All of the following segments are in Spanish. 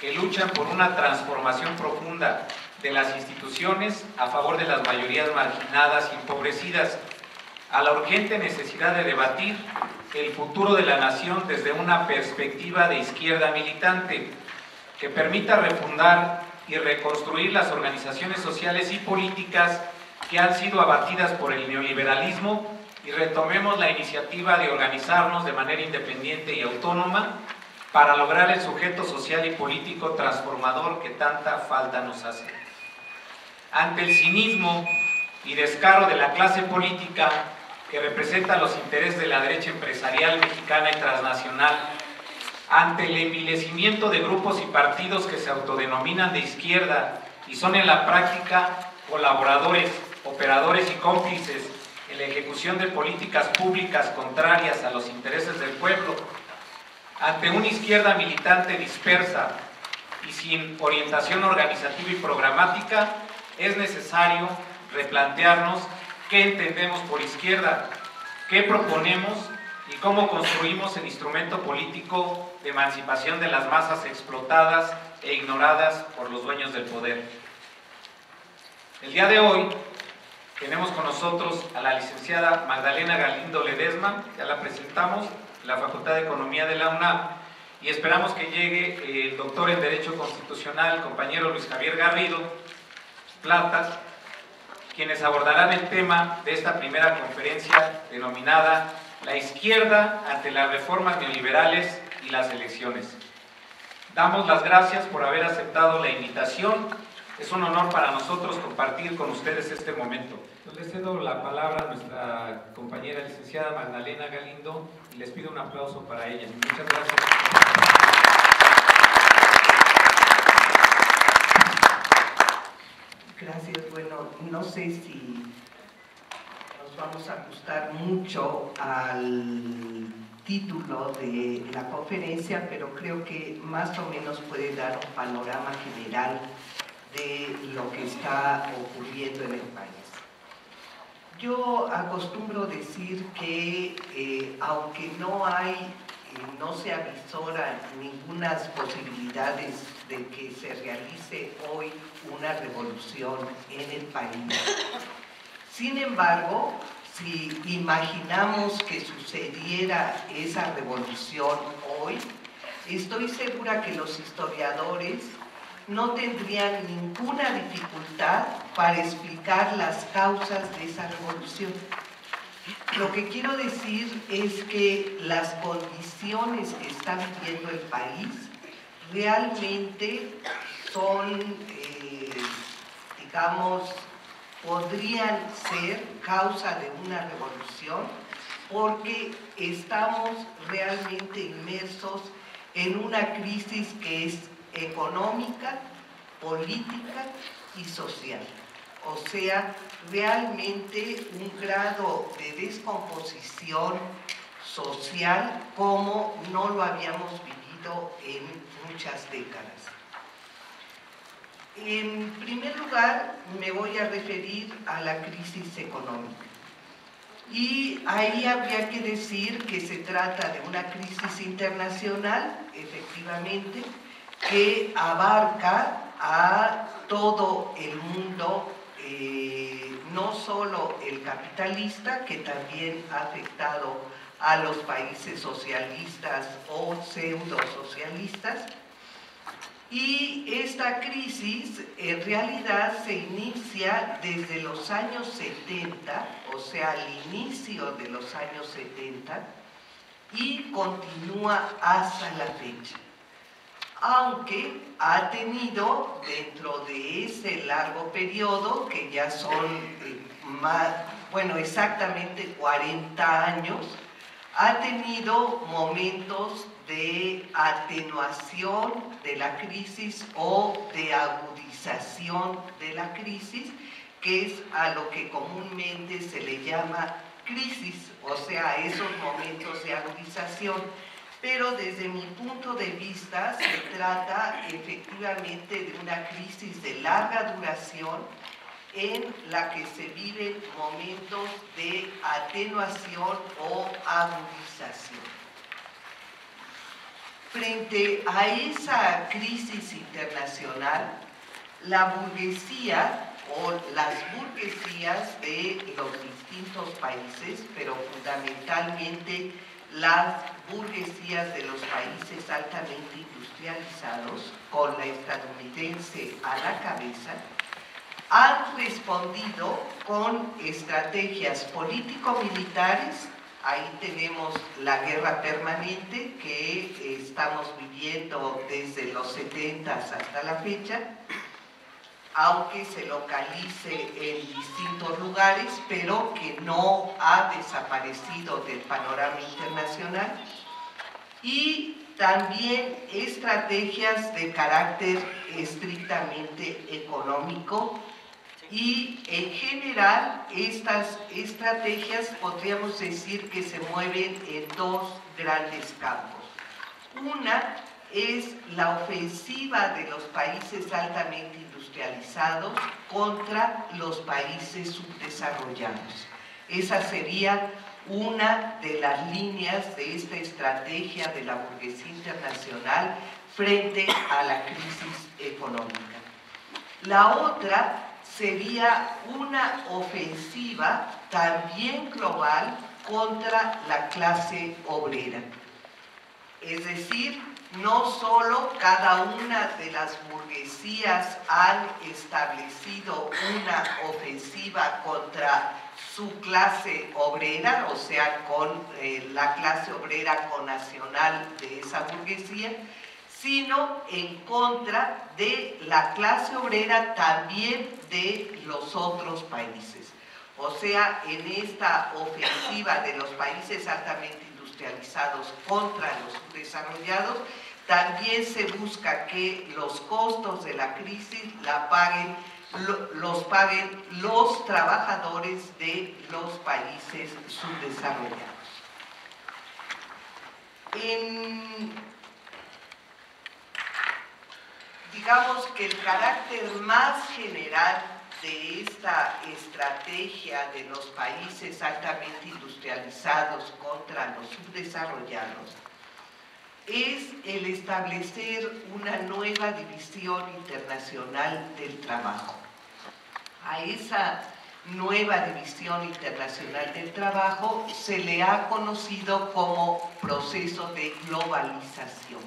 Que luchan por una transformación profunda de las instituciones a favor de las mayorías marginadas y empobrecidas, a la urgente necesidad de debatir el futuro de la nación desde una perspectiva de izquierda militante, que permita refundar y reconstruir las organizaciones sociales y políticas que han sido abatidas por el neoliberalismo y retomemos la iniciativa de organizarnos de manera independiente y autónoma para lograr el sujeto social y político transformador que tanta falta nos hace. Ante el cinismo y descaro de la clase política que representa los intereses de la derecha empresarial mexicana y transnacional, ante el envilecimiento de grupos y partidos que se autodenominan de izquierda y son en la práctica colaboradores, operadores y cómplices en la ejecución de políticas públicas contrarias a los intereses del pueblo, ante una izquierda militante dispersa y sin orientación organizativa y programática, es necesario replantearnos qué entendemos por izquierda, qué proponemos y cómo construimos el instrumento político de emancipación de las masas explotadas e ignoradas por los dueños del poder. El día de hoy tenemos con nosotros a la licenciada Magdalena Galindo Ledesma, ya la presentamos, de la Facultad de Economía de la UNAM, y esperamos que llegue el doctor en Derecho Constitucional, el compañero Luis Javier Garrido Platas, quienes abordarán el tema de esta primera conferencia denominada La izquierda ante las reformas neoliberales y las elecciones. Damos las gracias por haber aceptado la invitación. Es un honor para nosotros compartir con ustedes este momento. Les cedo la palabra a nuestra compañera licenciada Magdalena Galindo y les pido un aplauso para ella. Muchas gracias. Gracias. Bueno, no sé si nos vamos a ajustar mucho al título de la conferencia, pero creo que más o menos puede dar un panorama general de lo que está ocurriendo en el país. Yo acostumbro decir que aunque no se avisoran ninguna posibilidades de que se realice hoy una revolución en el país, sin embargo, si imaginamos que sucediera esa revolución hoy, estoy segura que los historiadores no tendrían ninguna dificultad para explicar las causas de esa revolución. Lo que quiero decir es que las condiciones que está viviendo el país realmente son, digamos, podrían ser causa de una revolución porque estamos realmente inmersos en una crisis que es económica, política y social. O sea, realmente un grado de descomposición social como no lo habíamos vivido en muchas décadas. En primer lugar, me voy a referir a la crisis económica. Y ahí habría que decir que se trata de una crisis internacional, efectivamente, que abarca a todo el mundo, no solo el capitalista, que también ha afectado a los países socialistas o pseudo-socialistas. Y esta crisis en realidad se inicia desde los años 70, o sea, al inicio de los años 70, y continúa hasta la fecha. Aunque ha tenido dentro de ese largo periodo, que ya son exactamente 40 años, ha tenido momentos de atenuación de la crisis o de agudización de la crisis, que es a lo que comúnmente se le llama crisis, o sea, esos momentos de agudización. Pero desde mi punto de vista se trata efectivamente de una crisis de larga duración en la que se viven momentos de atenuación o agudización. Frente a esa crisis internacional, la burguesía o las burguesías de los distintos países, pero fundamentalmente las burguesías de los países altamente industrializados, con la estadounidense a la cabeza, han respondido con estrategias político-militares. Ahí tenemos la guerra permanente que estamos viviendo desde los 70 hasta la fecha, aunque se localice en distintos lugares, pero que no ha desaparecido del panorama internacional. Y también estrategias de carácter estrictamente económico. Y en general estas estrategias podríamos decir que se mueven en dos grandes campos. Una es la ofensiva de los países altamente industrializados contra los países subdesarrollados. Esa sería una de las líneas de esta estrategia de la burguesía internacional frente a la crisis económica. La otra sería una ofensiva también global contra la clase obrera. Es decir, no solo cada una de las burguesías han establecido una ofensiva contra su clase obrera, o sea, con la clase obrera connacional de esa burguesía, sino en contra de la clase obrera también de los otros países. O sea, en esta ofensiva de los países altamente industrializados contra los subdesarrollados, también se busca que los costos de la crisis los paguen los trabajadores de los países subdesarrollados. Digamos que el carácter más general de esta estrategia de los países altamente industrializados contra los subdesarrollados es el establecer una nueva división internacional del trabajo. A esa nueva división internacional del trabajo se le ha conocido como proceso de globalización.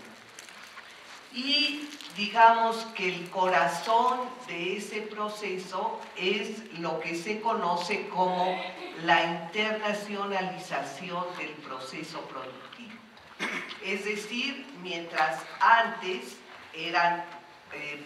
Y digamos que el corazón de ese proceso es lo que se conoce como la internacionalización del proceso productivo. Es decir, mientras antes eran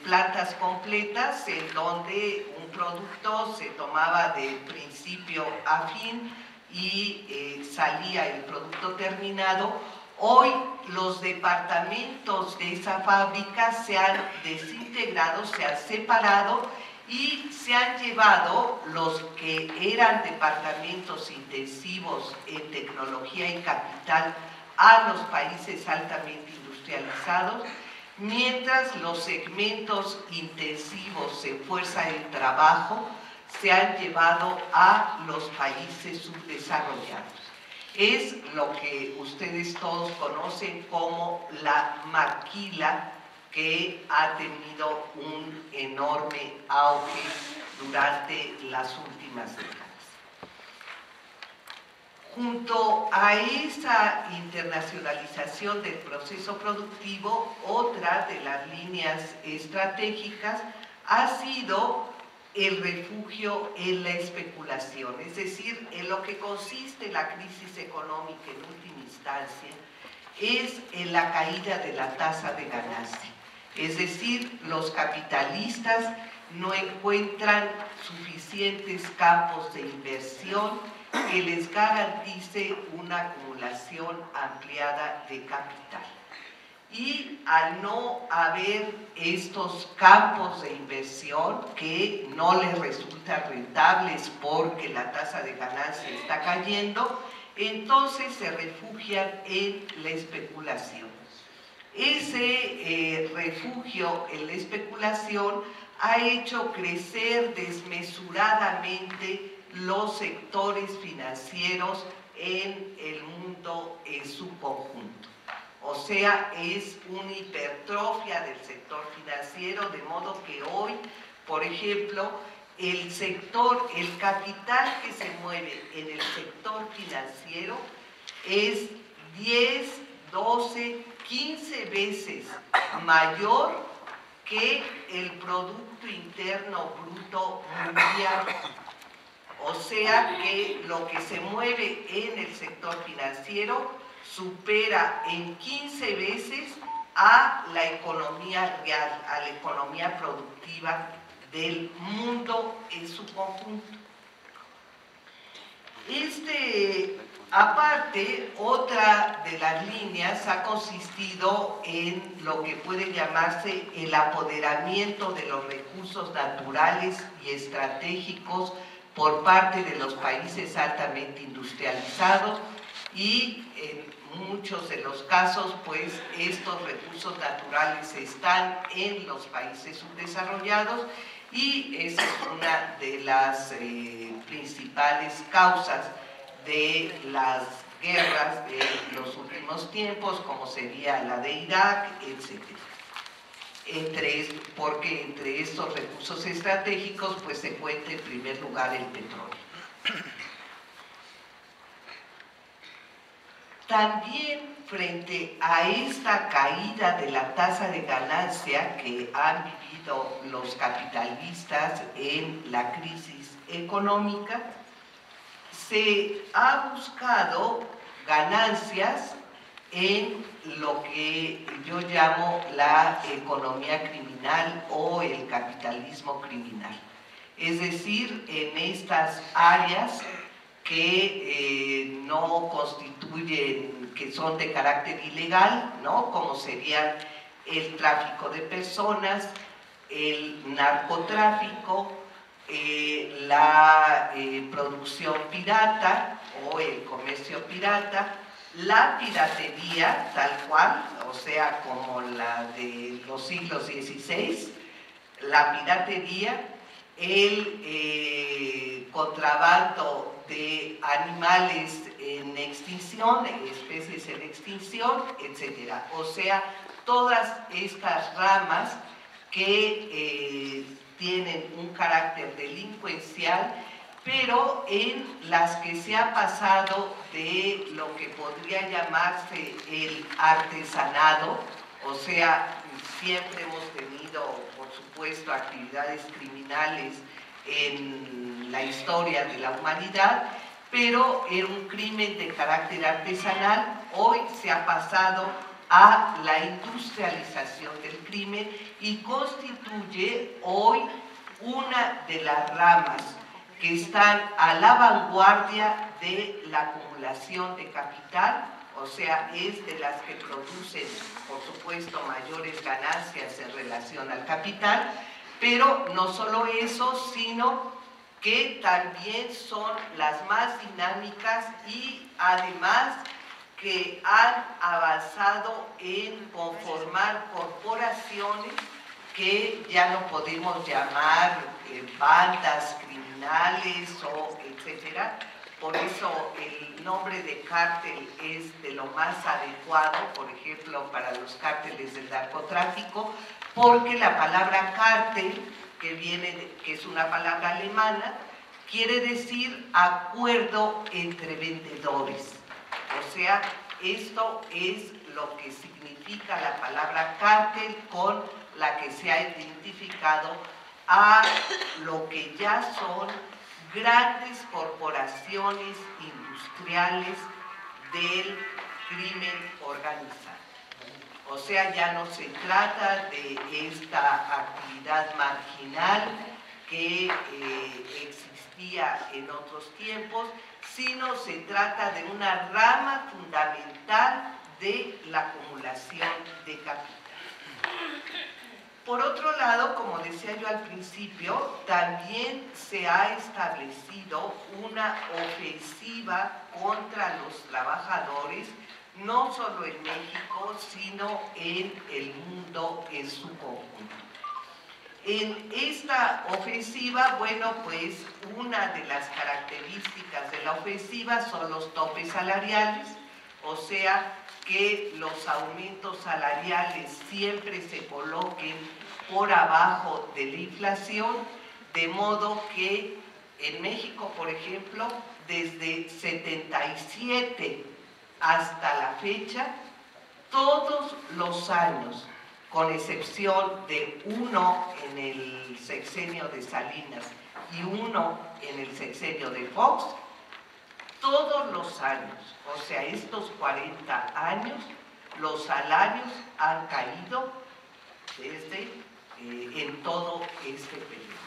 plantas completas en donde un producto se tomaba de principio a fin y salía el producto terminado, hoy los departamentos de esa fábrica se han desintegrado, se han separado y se han llevado los que eran departamentos intensivos en tecnología y capital a los países altamente industrializados, mientras los segmentos intensivos en fuerza de trabajo se han llevado a los países subdesarrollados. Es lo que ustedes todos conocen como la maquila, que ha tenido un enorme auge durante las últimas décadas. Junto a esa internacionalización del proceso productivo, otra de las líneas estratégicas ha sido el refugio en la especulación, es decir, en lo que consiste la crisis económica en última instancia, es en la caída de la tasa de ganancia. Es decir, los capitalistas no encuentran suficientes campos de inversión que les garantice una acumulación ampliada de capital. y al no haber estos campos de inversión que no les resultan rentables porque la tasa de ganancia está cayendo, entonces se refugian en la especulación. Ese refugio en la especulación ha hecho crecer desmesuradamente los sectores financieros en el mundo en su conjunto. O sea, es una hipertrofia del sector financiero, de modo que hoy, por ejemplo, el capital que se mueve en el sector financiero es 10, 12, 15 veces mayor que el Producto Interno Bruto Mundial. O sea que lo que se mueve en el sector financiero supera en 15 veces a la economía real, a la economía productiva del mundo en su conjunto. Aparte, otra de las líneas ha consistido en lo que puede llamarse el apoderamiento de los recursos naturales y estratégicos por parte de los países altamente industrializados, y en muchos de los casos, pues, estos recursos naturales están en los países subdesarrollados, y esa es una de las principales causas de las guerras de los últimos tiempos, como sería la de Irak, etc. Porque entre estos recursos estratégicos pues se cuenta en primer lugar el petróleo. También frente a esta caída de la tasa de ganancia que han vivido los capitalistas en la crisis económica, se ha buscado ganancias en lo que yo llamo la economía criminal o el capitalismo criminal. Es decir, en estas áreas que no constituyen, que son de carácter ilegal, ¿no? Como serían el tráfico de personas, el narcotráfico, la producción pirata o el comercio pirata, la piratería tal cual, o sea, como la de los siglos XVI, la piratería, el contrabando de animales en extinción, especies en extinción, etc. O sea, todas estas ramas que tienen un carácter delincuencial, pero en las que se ha pasado de lo que podría llamarse el artesanado, o sea, siempre hemos tenido, por supuesto, actividades criminales en la historia de la humanidad, pero en un crimen de carácter artesanal. Hoy se ha pasado a la industrialización del crimen y constituye hoy una de las ramas que están a la vanguardia de la acumulación de capital, o sea, es de las que producen, por supuesto, mayores ganancias en relación al capital, pero no solo eso, sino que también son las más dinámicas y además que han avanzado en conformar corporaciones que ya no podemos llamar bandas criminales o etcétera. Por eso el nombre de cártel es de lo más adecuado, por ejemplo, para los cárteles del narcotráfico, porque la palabra cártel, que es una palabra alemana, quiere decir acuerdo entre vendedores. O sea, esto es lo que significa la palabra cártel, con la que se ha identificado a lo que ya son grandes corporaciones industriales del crimen organizado. O sea, ya no se trata de esta actividad marginal que existía en otros tiempos, sino se trata de una rama fundamental de la acumulación de capital. Por otro lado, como decía yo al principio, también se ha establecido una ofensiva contra los trabajadores, no solo en México, sino en el mundo en su conjunto. En esta ofensiva, bueno, pues una de las características de la ofensiva son los topes salariales, o sea, que los aumentos salariales siempre se coloquen por abajo de la inflación, de modo que en México, por ejemplo, desde 77 hasta la fecha, todos los años, con excepción de uno en el sexenio de Salinas y uno en el sexenio de Fox, todos los años, o sea, estos 40 años, los salarios han caído en todo este periodo.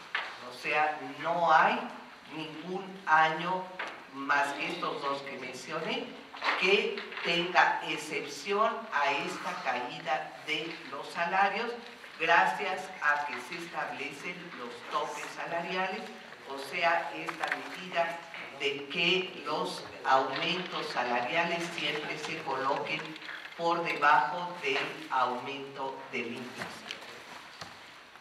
O sea, no hay ningún año más que estos dos que mencioné que tenga excepción a esta caída de los salarios gracias a que se establecen los topes salariales, o sea, esta medida de que los aumentos salariales siempre se coloquen por debajo del aumento de la inflación.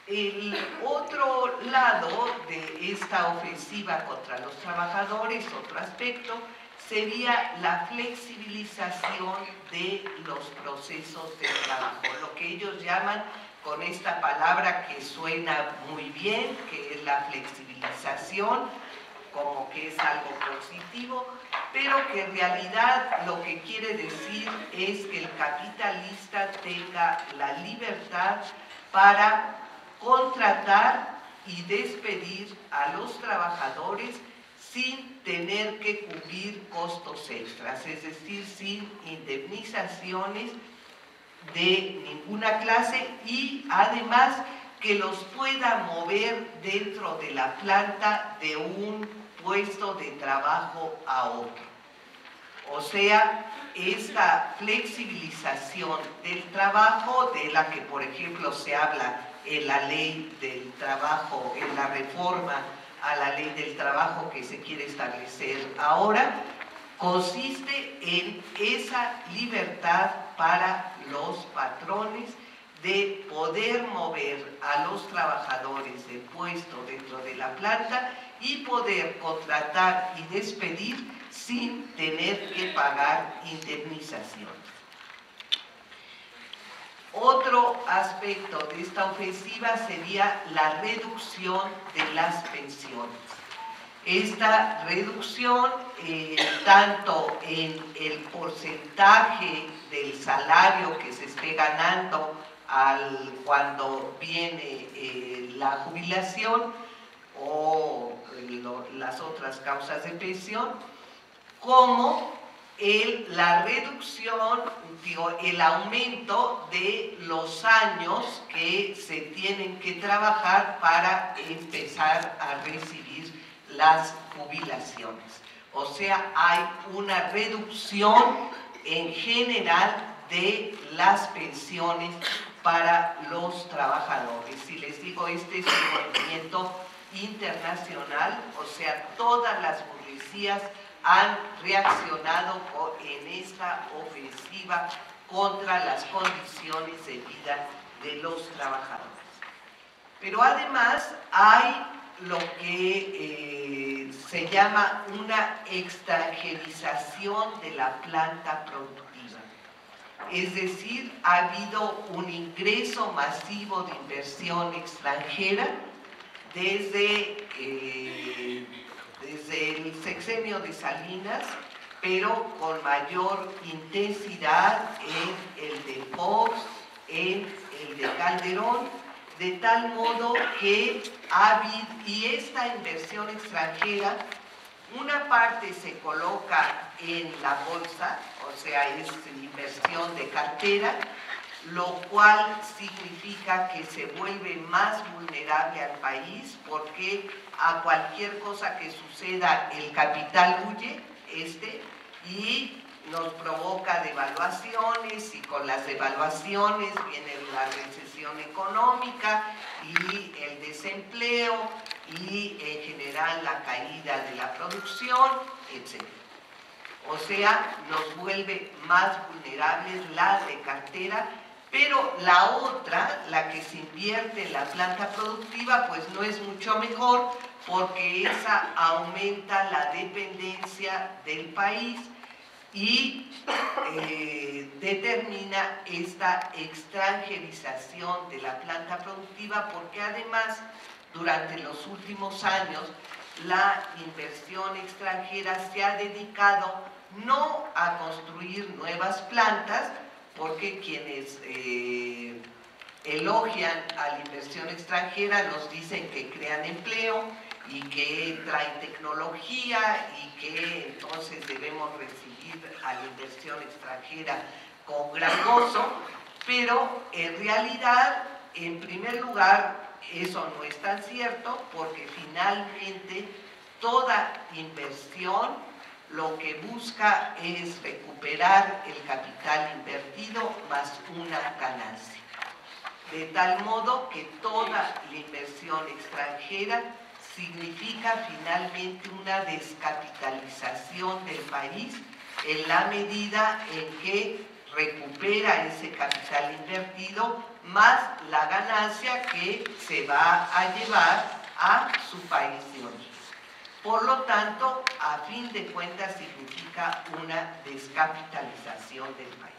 El otro lado de esta ofensiva contra los trabajadores, otro aspecto, sería la flexibilización de los procesos de trabajo, lo que ellos llaman con esta palabra que suena muy bien, que es la flexibilización, como que es algo positivo, pero que en realidad lo que quiere decir es que el capitalista tenga la libertad para contratar y despedir a los trabajadores sin tener que cubrir costos extras, es decir, sin indemnizaciones de ninguna clase y además que los pueda mover dentro de la planta de un puesto de trabajo a otro. O sea, esta flexibilización del trabajo, de la que por ejemplo se habla en la ley del trabajo, en la reforma a la ley del trabajo que se quiere establecer ahora, consiste en esa libertad para los patrones de poder mover a los trabajadores de puesto dentro de la planta y poder contratar y despedir sin tener que pagar indemnización. Otro aspecto de esta ofensiva sería la reducción de las pensiones. Esta reducción, tanto en el porcentaje del salario que se esté ganando cuando viene la jubilación o las otras causas de pensión, como la reducción, el aumento de los años que se tienen que trabajar para empezar a recibir las jubilaciones. O sea, hay una reducción en general de las pensiones para los trabajadores. Si les digo, este es un movimiento internacional, o sea, todas las burguesías han reaccionado en esta ofensiva contra las condiciones de vida de los trabajadores. Pero además hay lo que se llama una extranjerización de la planta productiva. Es decir, ha habido un ingreso masivo de inversión extranjera desde el sexenio de Salinas, pero con mayor intensidad en el de Fox, en el de Calderón, de tal modo que ha habido, y esta inversión extranjera, una parte se coloca en la bolsa, o sea, es inversión de cartera, lo cual significa que se vuelve más vulnerable al país porque a cualquier cosa que suceda el capital huye y nos provoca devaluaciones, y con las devaluaciones viene la recesión económica y el desempleo y en general la caída de la producción, etc. O sea, nos vuelve más vulnerables las de cartera, pero la otra, la que se invierte en la planta productiva, pues no es mucho mejor, porque esa aumenta la dependencia del país y determina esta extranjerización de la planta productiva, porque además durante los últimos años la inversión extranjera se ha dedicado no a construir nuevas plantas, porque quienes elogian a la inversión extranjera nos dicen que crean empleo y que traen tecnología y que entonces debemos recibir a la inversión extranjera con gran gozo, pero en realidad, en primer lugar, eso no es tan cierto, porque finalmente toda inversión lo que busca es recuperar el capital invertido más una ganancia. De tal modo que toda la inversión extranjera significa finalmente una descapitalización del país en la medida en que recupera ese capital invertido más la ganancia que se va a llevar a su país de origen. Por lo tanto, a fin de cuentas significa una descapitalización del país.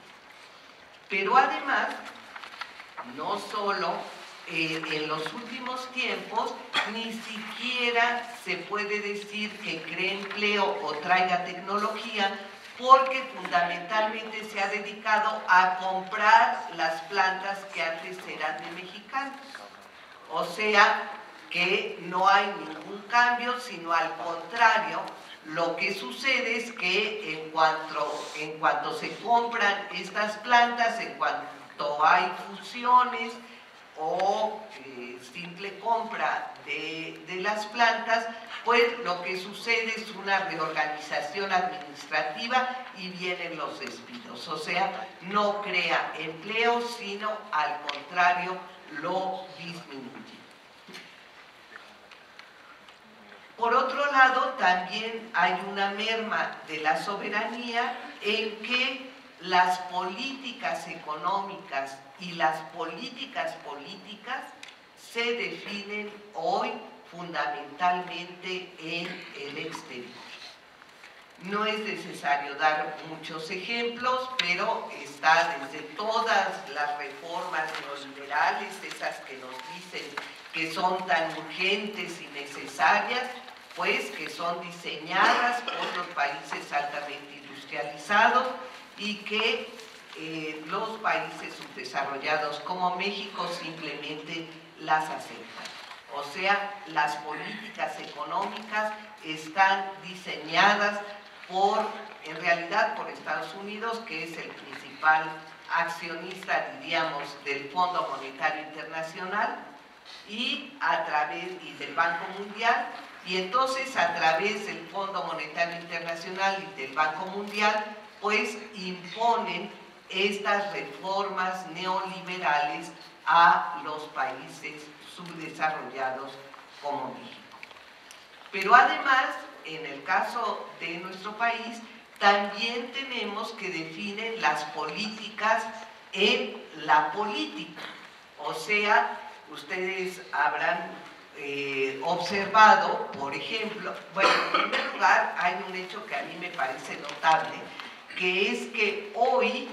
Pero además, no solo en los últimos tiempos, ni siquiera se puede decir que cree empleo o traiga tecnología, porque fundamentalmente se ha dedicado a comprar las plantas que antes eran de mexicanos. O sea, que no hay ningún cambio, sino al contrario, lo que sucede es que en cuanto se compran estas plantas, en cuanto hay fusiones o simple compra de las plantas, pues lo que sucede es una reorganización administrativa y vienen los despidos. O sea, no crea empleo, sino al contrario, lo disminuye. Por otro lado, también hay una merma de la soberanía en que las políticas económicas y las políticas políticas se definen hoy fundamentalmente en el exterior. No es necesario dar muchos ejemplos, pero está desde todas las reformas neoliberales, esas que nos dicen que son tan urgentes y necesarias, pues que son diseñadas por los países altamente industrializados y que los países subdesarrollados como México simplemente las aceptan. O sea, las políticas económicas están diseñadas en realidad por Estados Unidos, que es el principal accionista, diríamos, del Fondo Monetario Internacional y del Banco Mundial, y entonces a través del Fondo Monetario Internacional y del Banco Mundial, pues imponen estas reformas neoliberales a los países subdesarrollados como México. Pero además, en el caso de nuestro país, también tenemos que definen las políticas en la política. O sea, ustedes habrán observado, por ejemplo, bueno, en primer lugar hay un hecho que a mí me parece notable, que es que hoy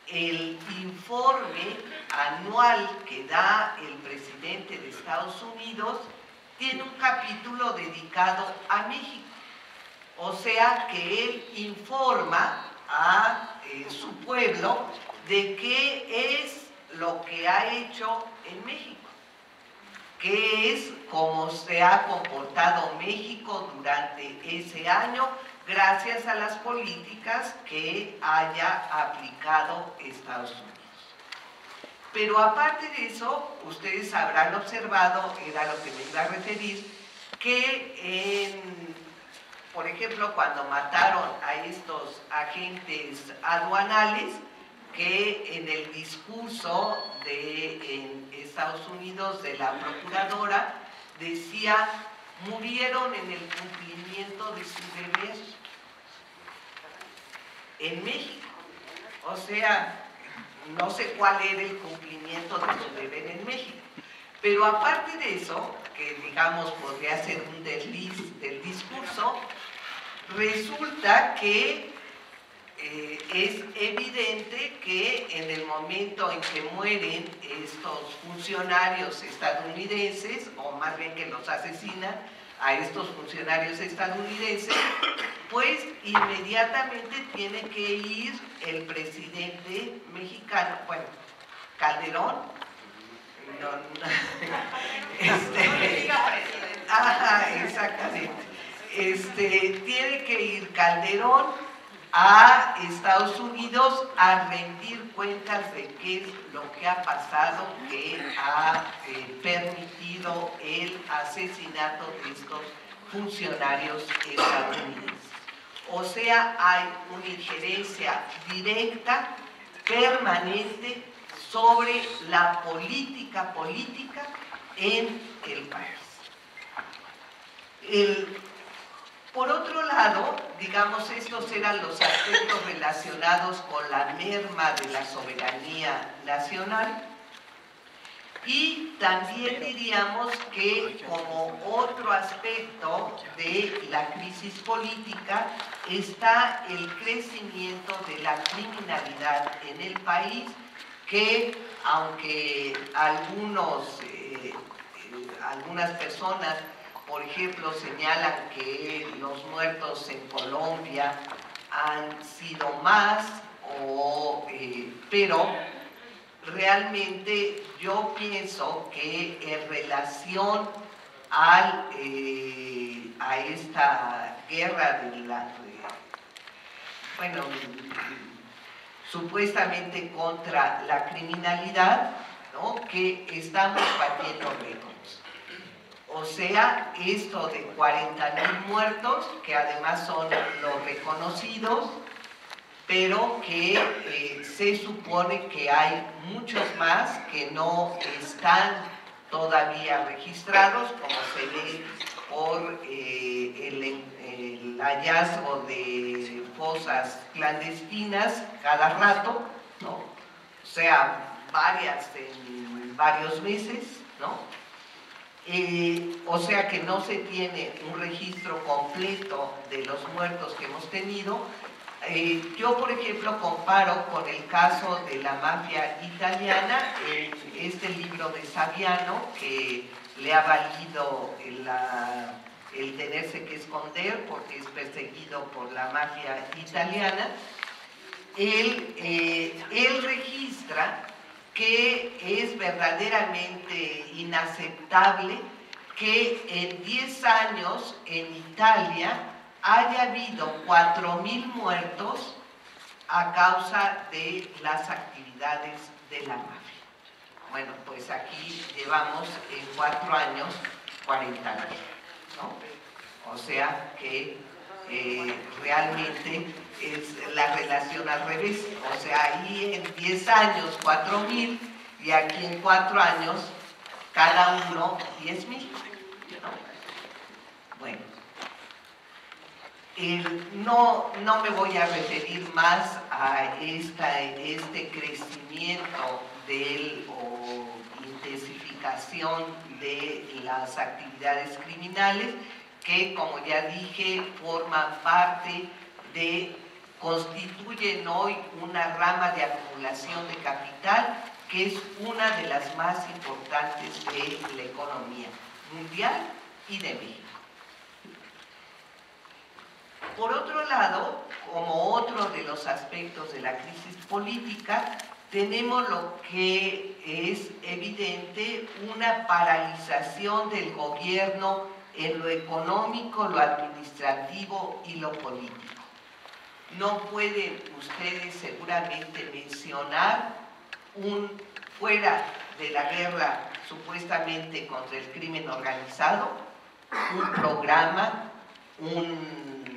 el informe anual que da el presidente de Estados Unidos tiene un capítulo dedicado a México. O sea que él informa a su pueblo de qué es lo que ha hecho en México, qué es cómo se ha comportado México durante ese año gracias a las políticas que haya aplicado Estados Unidos. Pero aparte de eso, ustedes habrán observado, era lo que me iba a referir, que en por ejemplo, cuando mataron a estos agentes aduanales, que en el discurso en Estados Unidos de la procuradora decía: murieron en el cumplimiento de su deber en México. O sea, no sé cuál era el cumplimiento de su deber en México. Pero aparte de eso, que digamos podría ser un desliz del discurso, resulta que es evidente que en el momento en que mueren estos funcionarios estadounidenses, o más bien que los asesinan a estos funcionarios estadounidenses, pues inmediatamente tiene que ir el presidente mexicano, bueno, Calderón, exactamente, tiene que ir Calderón a Estados Unidos a rendir cuentas de qué es lo que ha pasado, que ha permitido el asesinato de estos funcionarios estadounidenses. O sea, hay una injerencia directa, permanente, sobre la política en el país. Por otro lado, digamos, estos eran los aspectos relacionados con la merma de la soberanía nacional, y también diríamos que como otro aspecto de la crisis política está el crecimiento de la criminalidad en el país, que aunque algunas personas, por ejemplo, señalan que los muertos en Colombia han sido más, pero realmente yo pienso que en relación a esta guerra supuestamente contra la criminalidad, ¿no?, que estamos batiendo récords. O sea, esto de 40,000 muertos, que además son los reconocidos, pero que se supone que hay muchos más que no están todavía registrados, como se ve por el hallazgo de fosas clandestinas cada rato, ¿no? O sea, varias en varios meses, ¿no? O sea que no se tiene un registro completo de los muertos que hemos tenido. Yo, por ejemplo, comparo con el caso de la mafia italiana, este libro de Saviano, que le ha valido el tenerse que esconder porque es perseguido por la mafia italiana. Él registra que es verdaderamente inaceptable que en 10 años en Italia haya habido 4,000 muertos a causa de las actividades de la mafia. Bueno, pues aquí llevamos en 4 años 40,000, ¿no? O sea que realmente es la relación al revés. O sea, ahí en 10 años 4,000 y aquí en 4 años cada uno 10,000, ¿no? Bueno. No me voy a referir más a este crecimiento o intensificación de las actividades criminales, que, como ya dije, forman parte constituyen hoy una rama de acumulación de capital que es una de las más importantes de la economía mundial y de México. Por otro lado, como otro de los aspectos de la crisis política, tenemos lo que es evidente, una paralización del gobierno en lo económico, lo administrativo y lo político. No pueden ustedes seguramente mencionar fuera de la guerra supuestamente contra el crimen organizado, un programa, un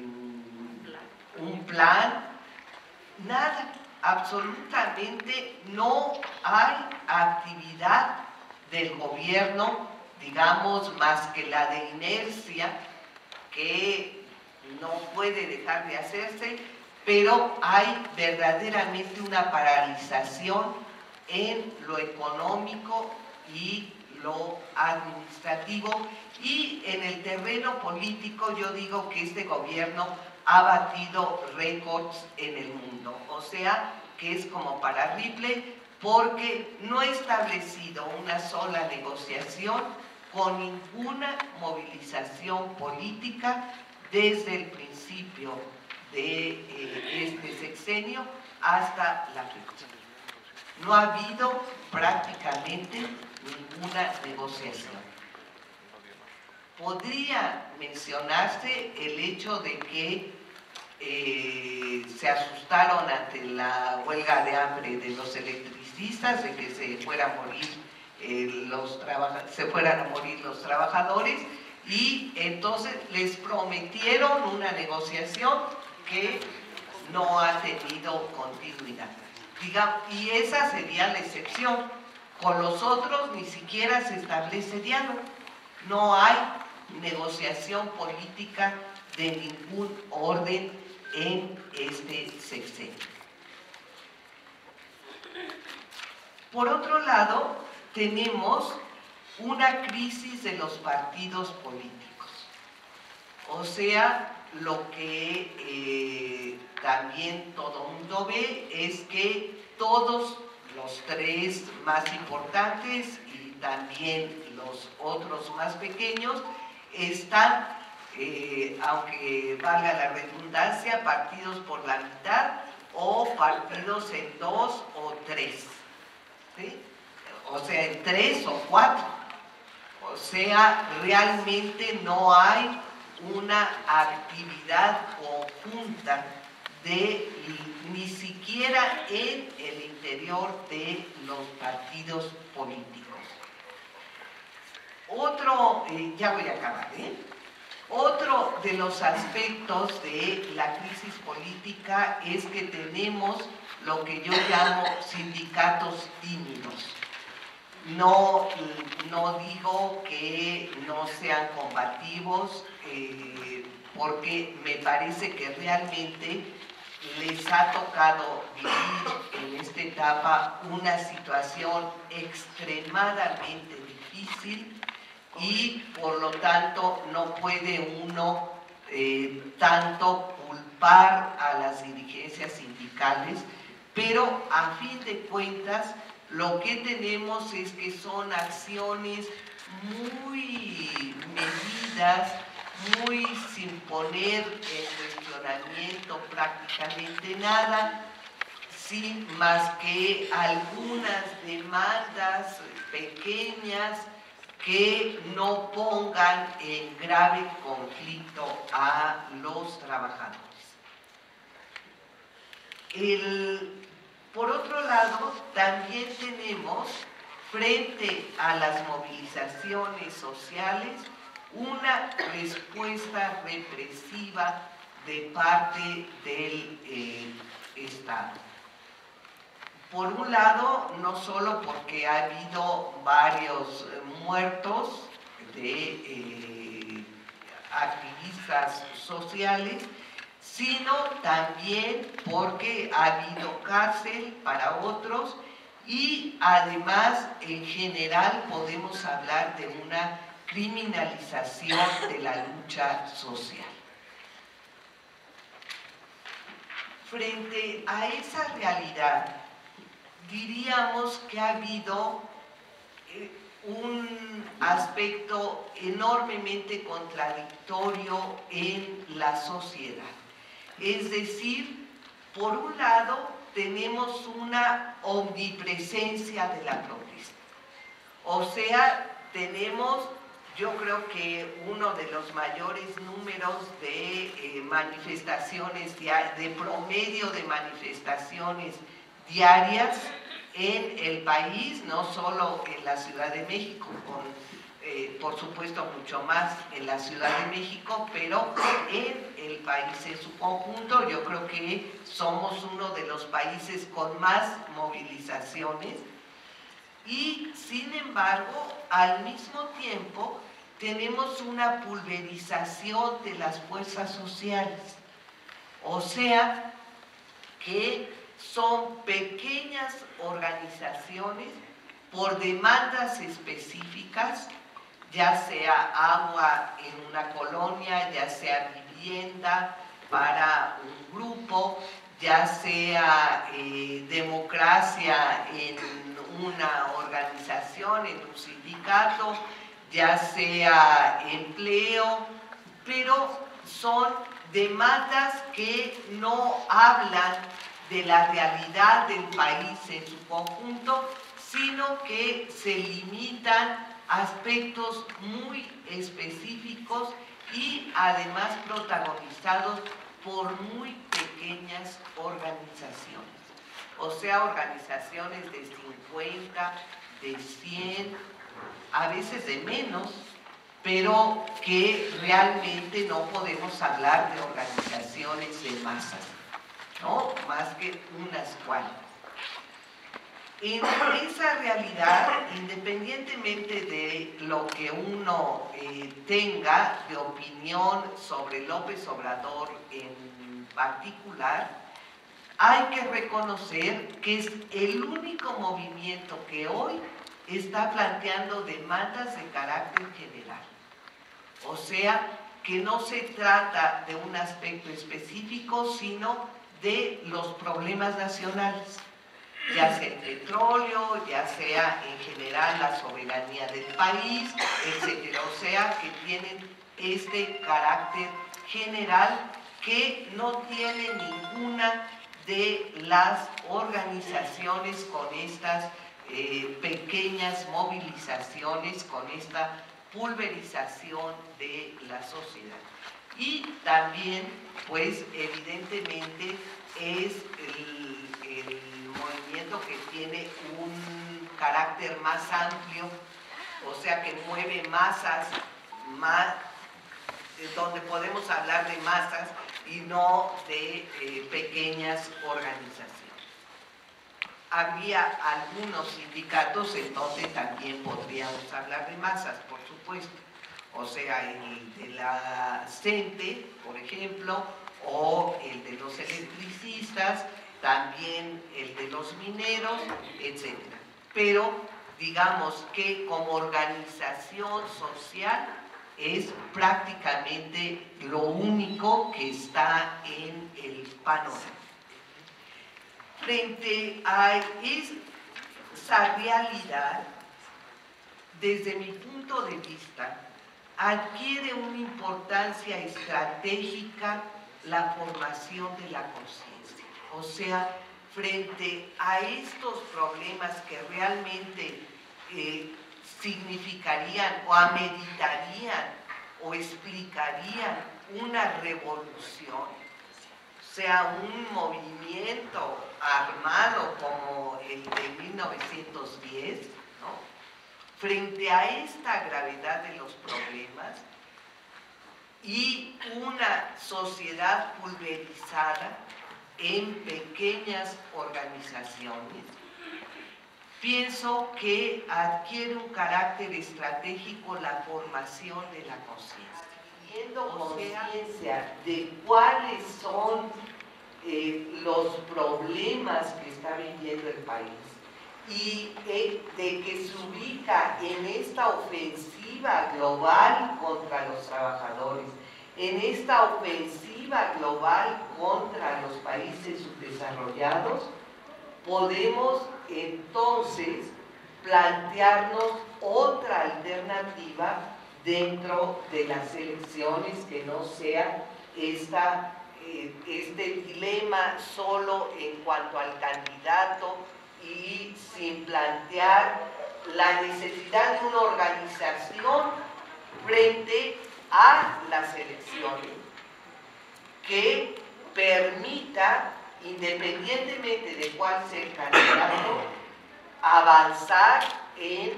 un plan, nada, absolutamente no hay actividad del gobierno, digamos, más que la de inercia, que no puede dejar de hacerse, pero hay verdaderamente una paralización en lo económico y lo administrativo, y en el terreno político yo digo que este gobierno ha batido récords en el mundo, o sea que es como para Ripley, porque no ha establecido una sola negociación con ninguna movilización política desde el principio de este sexenio hasta la fecha. No ha habido prácticamente ninguna negociación. Podría mencionarse el hecho de que se asustaron ante la huelga de hambre de los electricistas, de que se fueran a morir los trabajadores, y entonces les prometieron una negociación que no ha tenido continuidad. Y esa sería la excepción. Con los otros ni siquiera se establece diálogo. No hay negociación política de ningún orden en este sexenio. Por otro lado, tenemos una crisis de los partidos políticos. O sea, lo que también todo el mundo ve es que todos los tres más importantes y también los otros más pequeños están, aunque valga la redundancia, partidos por la mitad o partidos en 2 o 3, ¿sí? O sea, en 3 o 4. O sea, realmente no hay una actividad conjunta ni siquiera en el interior de los partidos políticos. Otro, ya voy a acabar, Otro de los aspectos de la crisis política es que tenemos lo que yo llamo sindicatos tímidos. No digo que no sean combativos, porque me parece que realmente les ha tocado vivir en esta etapa una situación extremadamente difícil, y por lo tanto no puede uno tanto culpar a las dirigencias sindicales, pero a fin de cuentas lo que tenemos es que son acciones muy medidas, muy sin poner en cuestionamiento prácticamente nada, sin más que algunas demandas pequeñas que no pongan en grave conflicto a los trabajadores. Por otro lado, también tenemos, frente a las movilizaciones sociales, una respuesta represiva de parte del Estado. Por un lado, no solo porque ha habido varios muertos de activistas sociales, sino también porque ha habido cárcel para otros, y además en general podemos hablar de una criminalización de la lucha social. Frente a esa realidad, diríamos que ha habido un aspecto enormemente contradictorio en la sociedad. Es decir, por un lado tenemos una omnipresencia de la protesta. O sea, tenemos, yo creo que uno de los mayores números de manifestaciones, de promedio de manifestaciones diarias en el país, no solo en la Ciudad de México, con por supuesto mucho más en la Ciudad de México, pero en el país en su conjunto yo creo que somos uno de los países con más movilizaciones y sin embargo al mismo tiempo tenemos una pulverización de las fuerzas sociales, o sea que son pequeñas organizaciones por demandas específicas, ya sea agua en una colonia, ya sea vivienda para un grupo, ya sea democracia en una organización, en un sindicato, ya sea empleo, pero son demandas que no hablan de la realidad del país en su conjunto, sino que se limitan a aspectos muy específicos y además protagonizados por muy pequeñas organizaciones. O sea, organizaciones de 50, de 100, a veces de menos, pero que realmente no podemos hablar de organizaciones de masas, ¿no? Más que unas cuantas. En esa realidad, independientemente de lo que uno tenga de opinión sobre López Obrador en particular, hay que reconocer que es el único movimiento que hoy está planteando demandas de carácter general. O sea, que no se trata de un aspecto específico, sino de los problemas nacionales, ya sea el petróleo, ya sea en general la soberanía del país, etc. O sea, que tienen este carácter general que no tiene ninguna de las organizaciones con estas pequeñas movilizaciones, con esta pulverización de la sociedad. Y también, pues, evidentemente es el movimiento que tiene un carácter más amplio, o sea, que mueve masas, donde podemos hablar de masas y no de pequeñas organizaciones. Habría algunos sindicatos en donde también podríamos hablar de masas, por supuesto. O sea, el de la CENTE, por ejemplo, o el de los electricistas, también el de los mineros, etc. Pero digamos que como organización social es prácticamente lo único que está en el panorama. Frente a esa realidad, desde mi punto de vista, adquiere una importancia estratégica la formación de la conciencia. O sea, frente a estos problemas que realmente significarían o ameritarían o explicarían una revolución, sea un movimiento armado como el de 1910, ¿no? Frente a esta gravedad de los problemas y una sociedad pulverizada en pequeñas organizaciones, pienso que adquiere un carácter estratégico la formación de la conciencia. Teniendo conciencia de cuáles son los problemas que está viviendo el país y de que se ubica en esta ofensiva global contra los trabajadores, en esta ofensiva global contra los países subdesarrollados, podemos entonces plantearnos otra alternativa dentro de las elecciones que no sea este dilema solo en cuanto al candidato y sin plantear la necesidad de una organización frente a las elecciones que permita, independientemente de cuál sea el candidato, avanzar en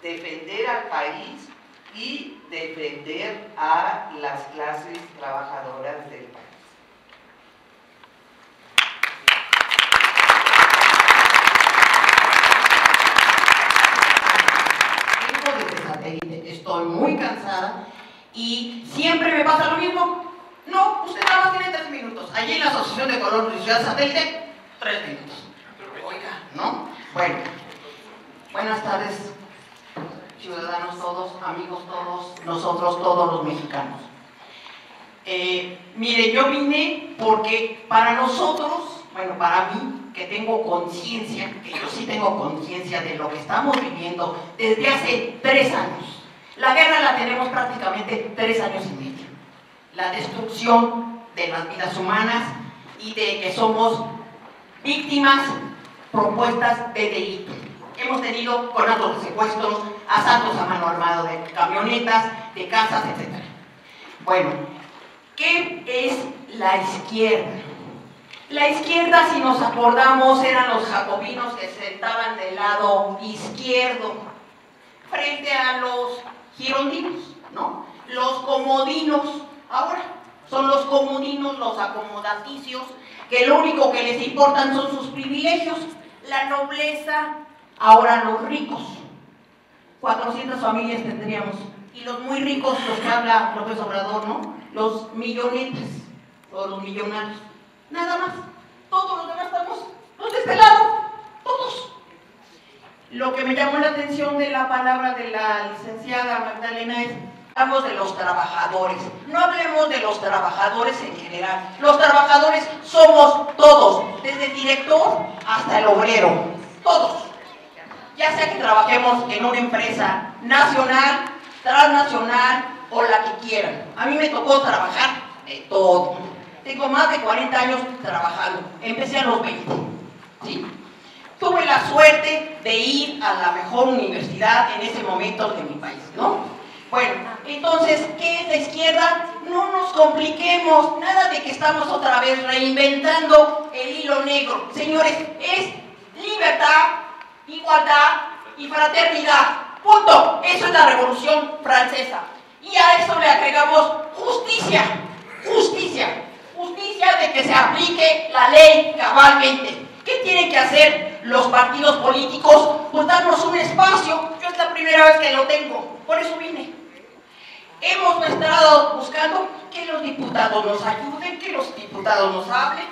defender al país y defender a las clases trabajadoras del país. Estoy muy cansada y siempre me pasa lo mismo. No, usted nada más tiene 3 minutos. Allí en la Asociación de Colonos y Ciudad Satélite, 3 minutos. Oiga, ¿no? Bueno, buenas tardes, ciudadanos todos, amigos todos, nosotros todos los mexicanos. Mire, yo vine porque para nosotros, bueno, para mí, que tengo conciencia, que yo sí tengo conciencia de lo que estamos viviendo desde hace 3 años. La guerra la tenemos prácticamente 3 años y medio. La destrucción de las vidas humanas y de que somos víctimas propuestas de delito. Hemos tenido conatos de secuestros, asaltos a mano armada de camionetas, de casas, etc. Bueno, ¿qué es la izquierda? La izquierda, si nos acordamos, eran los jacobinos que se sentaban del lado izquierdo frente a los girondinos, ¿no? Los comodinos, ahora son los comodinos, los acomodaticios, que lo único que les importan son sus privilegios, la nobleza, ahora los ricos. 400 familias tendríamos, y los muy ricos, los que habla López Obrador, ¿no? Los millonetas, o los millonarios. Nada más, todos los demás estamos, los de este lado, todos. Lo que me llamó la atención de la palabra de la licenciada Magdalena es, hablamos de los trabajadores, no hablemos de los trabajadores en general. Los trabajadores somos todos, desde el director hasta el obrero, todos. Ya sea que trabajemos en una empresa nacional, transnacional o la que quieran. A mí me tocó trabajar de todo. Tengo más de 40 años trabajando, empecé a los 20, ¿sí? Tuve la suerte de ir a la mejor universidad en ese momento de mi país, ¿no? Bueno, entonces, ¿qué es la izquierda? No nos compliquemos, nada de que estamos otra vez reinventando el hilo negro. Señores, es libertad, igualdad y fraternidad, punto. Eso es la Revolución Francesa. Y a eso le agregamos justicia, justicia. Justicia de que se aplique la ley cabalmente. ¿Qué tienen que hacer los partidos políticos? Pues darnos un espacio. Yo es la primera vez que lo tengo, por eso vine. Hemos estado buscando que los diputados nos ayuden, que los diputados nos hablen.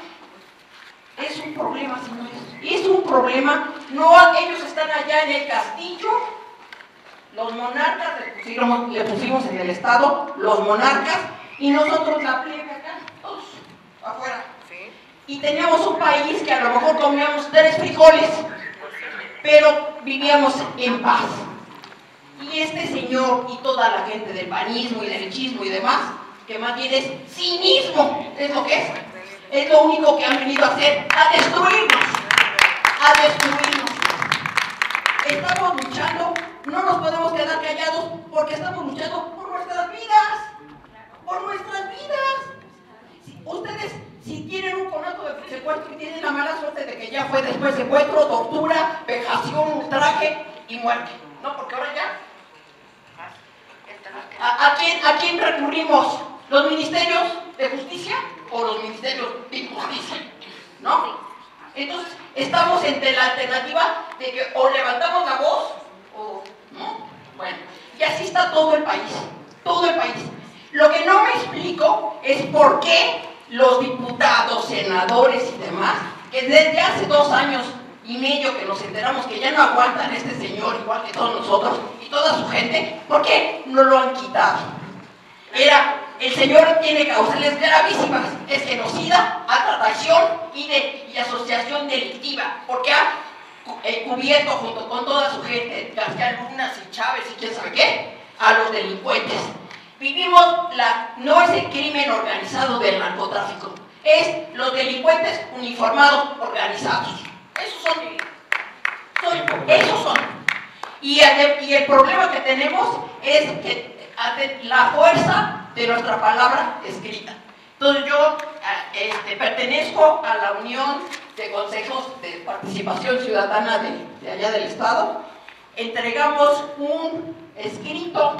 Es un problema, señores. Es un problema. No, ellos están allá en el castillo. Los monarcas le pusimos en el estado, los monarcas, y nosotros la plebe acá, todos afuera. Y teníamos un país que a lo mejor comíamos 3 frijoles, pero vivíamos en paz. Y este señor y toda la gente del panismo y derechismo y demás, que más bien es cinismo, es lo que es. Es lo único que han venido a hacer, a destruirnos, a destruirnos. Estamos luchando, no nos podemos quedar callados porque estamos luchando por nuestras vidas, por nuestras vidas. Ustedes, si tienen un conato de secuestro y tienen la mala suerte de que ya fue después secuestro, tortura, vejación, ultraje y muerte, ¿no? Porque ahora ya, ¿a quién recurrimos? ¿Los ministerios de justicia o los ministerios de injusticia? ¿No? Entonces, estamos entre la alternativa de que o levantamos la voz o no. Bueno, y así está todo el país, todo el país. Lo que no me explico es por qué los diputados, senadores y demás, que desde hace 2 años y medio que nos enteramos que ya no aguantan a este señor igual que todos nosotros y toda su gente, ¿por qué no lo han quitado? El señor tiene causales gravísimas, es genocida, alta traición y asociación delictiva, porque ha cubierto junto con toda su gente, García Lunas y Chávez y quién sabe qué, a los delincuentes. Vivimos, no es el crimen organizado del narcotráfico, es los delincuentes uniformados organizados. Esos son. Y el problema que tenemos es que la fuerza de nuestra palabra escrita. Entonces yo pertenezco a la Unión de Consejos de Participación Ciudadana de allá del Estado entregamos un escrito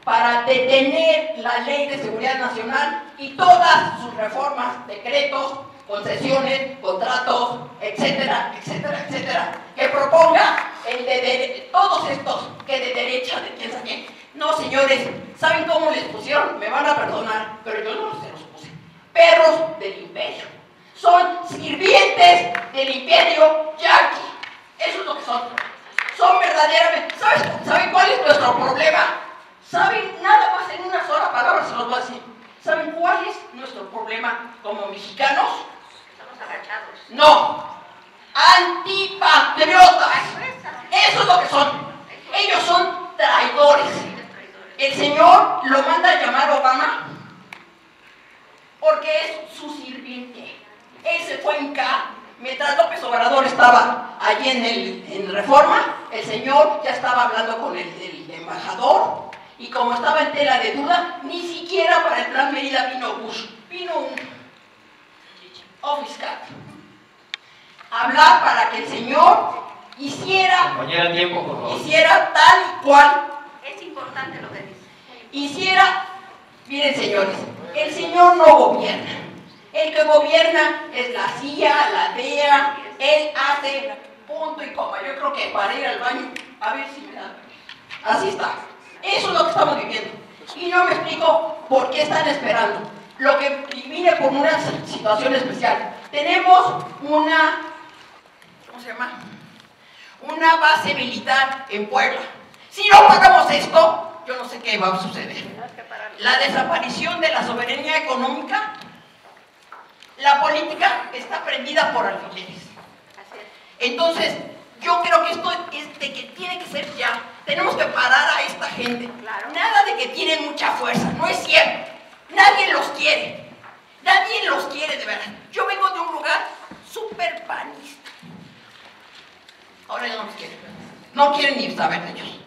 para detener la Ley de Seguridad Nacional y todas sus reformas, decretos, concesiones, contratos, etcétera, etcétera, etcétera, que proponga todos estos que de derecha, de quién sabe quién. No, señores, ¿saben cómo les pusieron? Me van a perdonar, pero yo no se los puse. Perros del imperio. Son sirvientes del imperio yanqui. Eso es lo que son. Son verdaderamente... ¿Saben cuál es nuestro problema? ¿Saben? Nada más en una sola palabra se los voy a decir. ¿Saben cuál es nuestro problema como mexicanos? Estamos agachados. No. Antipatriotas. Eso es lo que son. Ellos son traidores. El señor lo manda a llamar Obama porque es su sirviente. Él se fue en K. Mientras López Obrador estaba allí en Reforma, el señor ya estaba hablando con el embajador, y como estaba en tela de duda, ni siquiera para el Plan Mérida vino Bush, vino un office cat. Hablar para que el señor hiciera tal y cual. Es importante lo que dice. Hiciera, miren señores, el señor no gobierna. El que gobierna es la CIA, la DEA, él hace punto y coma. Yo creo que para ir al baño, a ver si me da. Así está. Eso es lo que estamos viviendo. Y no me explico por qué están esperando. Lo que vine por una situación especial. Tenemos una, ¿cómo se llama? Una base militar en Puebla. Si no pagamos esto, yo no sé qué va a suceder. La desaparición de la soberanía económica. La política está prendida por alfileres. Entonces, yo creo que esto es de que tiene que ser ya. Tenemos que parar a esta gente. Claro. Nada de que tienen mucha fuerza. No es cierto. Nadie los quiere. Nadie los quiere de verdad. Yo vengo de un lugar súper panista. Ahora ya no los quieren. No quieren ni saber de ellos.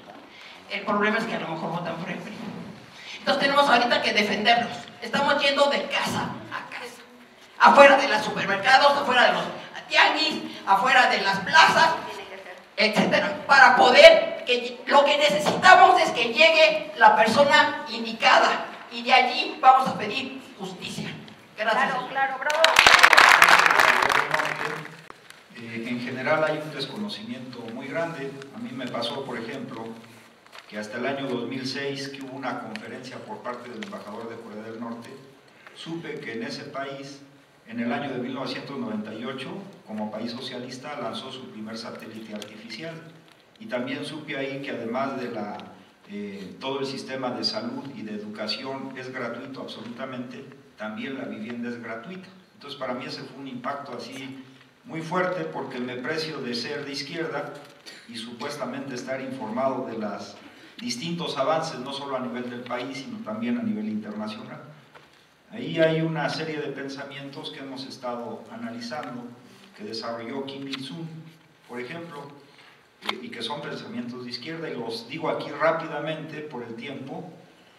El problema es que a lo mejor votan por el PRI. Entonces tenemos ahorita que defenderlos. Estamos yendo de casa a casa. Afuera de los supermercados, afuera de los tianguis, afuera de las plazas, etcétera, para poder, lo que necesitamos es que llegue la persona indicada y de allí vamos a pedir justicia. Gracias. Claro, bravo. En general hay un desconocimiento muy grande. A mí me pasó, por ejemplo, que hasta el año 2006, que hubo una conferencia por parte del embajador de Corea del Norte, supe que en ese país, en el año de 1998, como país socialista, lanzó su primer satélite artificial. Y también supe ahí que además de todo el sistema de salud y de educación es gratuito absolutamente, también la vivienda es gratuita. Entonces para mí ese fue un impacto así muy fuerte, porque me precio de ser de izquierda y supuestamente estar informado de los distintos avances, no solo a nivel del país, sino también a nivel internacional. Ahí hay una serie de pensamientos que hemos estado analizando, que desarrolló Kim Il-sung, por ejemplo, y que son pensamientos de izquierda, y los digo aquí rápidamente por el tiempo.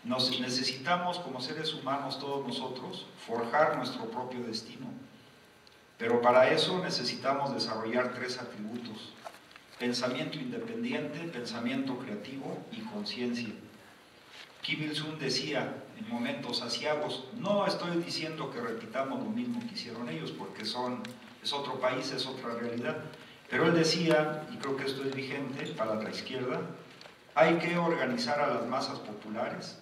Necesitamos como seres humanos, todos nosotros, forjar nuestro propio destino, pero para eso necesitamos desarrollar 3 atributos: pensamiento independiente, pensamiento creativo y conciencia. Kim Il-sung decía en momentos aciagos, no estoy diciendo que repitamos lo mismo que hicieron ellos, porque es otro país, es otra realidad, pero él decía, y creo que esto es vigente para la izquierda, hay que organizar a las masas populares,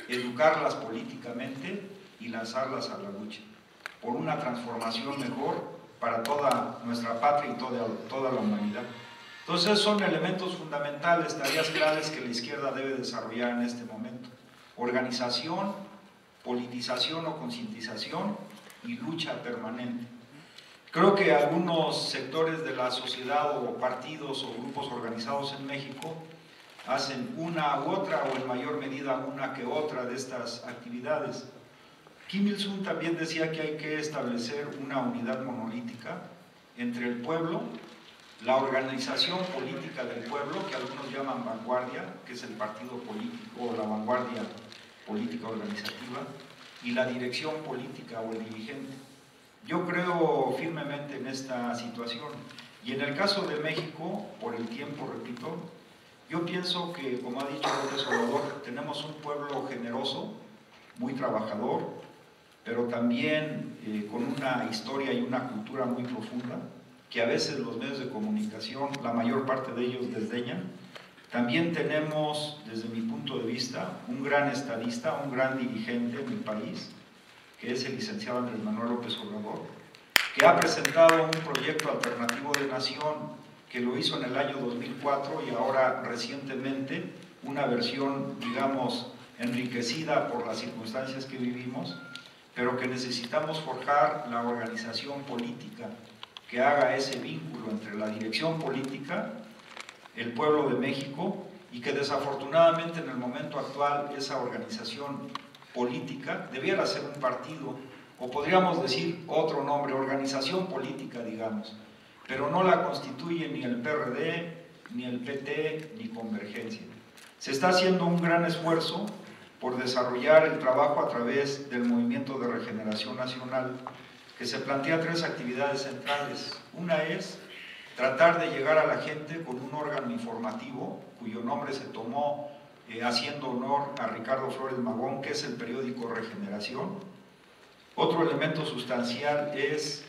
educarlas políticamente y lanzarlas a la lucha por una transformación mejor para toda nuestra patria y toda la humanidad. Entonces son elementos fundamentales, tareas claves que la izquierda debe desarrollar en este momento: organización, politización o concientización y lucha permanente. Creo que algunos sectores de la sociedad o partidos o grupos organizados en México hacen una u otra, o en mayor medida una que otra de estas actividades. Kim Il-sung también decía que hay que establecer una unidad monolítica entre el pueblo, la organización política del pueblo, que algunos llaman vanguardia, que es el partido político o la vanguardia política organizativa, y la dirección política o el dirigente. Yo creo firmemente en esta situación. Y en el caso de México, por el tiempo, repito, yo pienso que, como ha dicho López Obrador, tenemos un pueblo generoso, muy trabajador, pero también con una historia y una cultura muy profunda, que a veces los medios de comunicación, la mayor parte de ellos desdeñan. También tenemos, desde mi punto de vista, un gran estadista, un gran dirigente en mi país, que es el licenciado Andrés Manuel López Obrador, que ha presentado un proyecto alternativo de nación, que lo hizo en el año 2004 y ahora recientemente una versión, digamos, enriquecida por las circunstancias que vivimos, pero que necesitamos forjar la organización política que haga ese vínculo entre la dirección política, el pueblo de México, y que desafortunadamente en el momento actual esa organización política debiera ser un partido, o podríamos decir otro nombre, organización política, digamos, pero no la constituye ni el PRD, ni el PT, ni Convergencia. Se está haciendo un gran esfuerzo por desarrollar el trabajo a través del Movimiento de Regeneración Nacional, que se plantea 3 actividades centrales. Una es tratar de llegar a la gente con un órgano informativo, cuyo nombre se tomó haciendo honor a Ricardo Flores Magón, que es el periódico Regeneración. Otro elemento sustancial es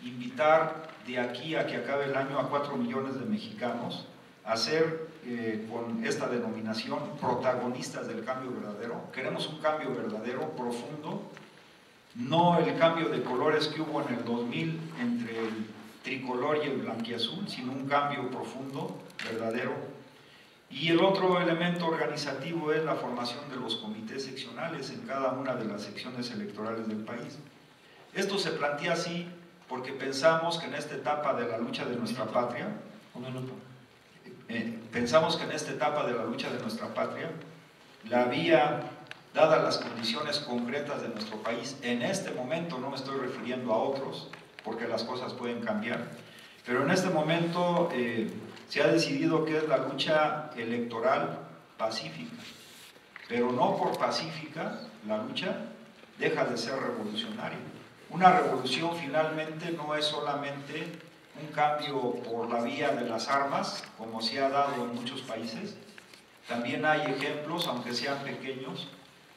invitar de aquí a que acabe el año a 4 millones de mexicanos a ser, con esta denominación, protagonistas del cambio verdadero. Queremos un cambio verdadero, profundo, no el cambio de colores que hubo en el 2000 entre el tricolor y el blanquiazul, sino un cambio profundo, verdadero. Y el otro elemento organizativo es la formación de los comités seccionales en cada una de las secciones electorales del país. Esto se plantea así porque pensamos que en esta etapa de la lucha de nuestra patria, la vía, dadas las condiciones concretas de nuestro país, en este momento, no me estoy refiriendo a otros, porque las cosas pueden cambiar, pero en este momento se ha decidido que es la lucha electoral pacífica, pero no por pacífica la lucha deja de ser revolucionaria. Una revolución finalmente no es solamente un cambio por la vía de las armas, como se ha dado en muchos países. También hay ejemplos, aunque sean pequeños,